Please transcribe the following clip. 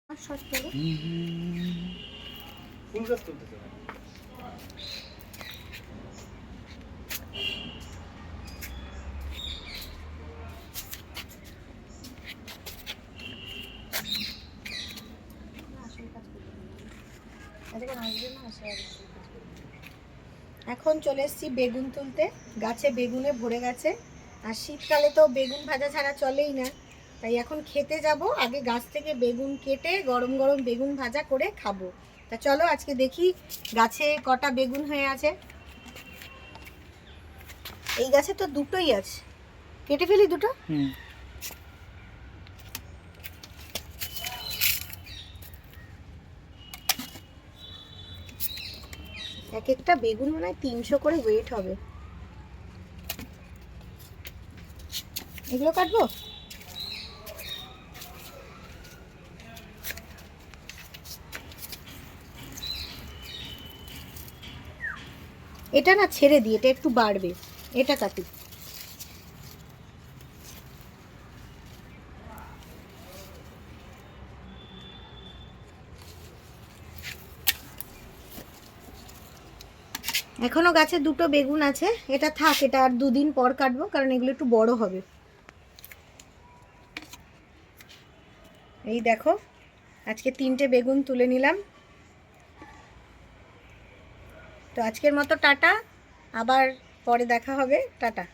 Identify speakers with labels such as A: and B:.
A: ফুল গাছ তুলতেছে
B: এখন চলে এসেছি বেগুন তুলতে। গাছে বেগুনে ভরে গেছে, আর শীতকালে তো বেগুন ভাজা ছাড়া চলেই না, তাই এখন খেতে যাব। আগে গাছ থেকে বেগুন কেটে গরম গরম বেগুন ভাজা করে খাবো। তা চলো আজকে দেখি গাছে কটা বেগুন হয়ে আছে। এই গাছে তো দুটোই আছে, কেটে ফেলি দুটো। এক একটা বেগুন মনে হয় 300 করে ওয়েট হবে। এগুলো কাটবো। এটা না ছেড়ে দিই, এটা একটু বাড়বে, এটা কাটি। এখনো গাছে দুটো বেগুন আছে, এটা থাক, এটা আর 2 দিন পর কাটবো, কারণ এগুলো একটু বড় হবে। এই দেখো, আজকে 3টে বেগুন তুলে নিলাম। তো আজকের মতো টাটা, আবার পরে দেখা হবে, টাটা।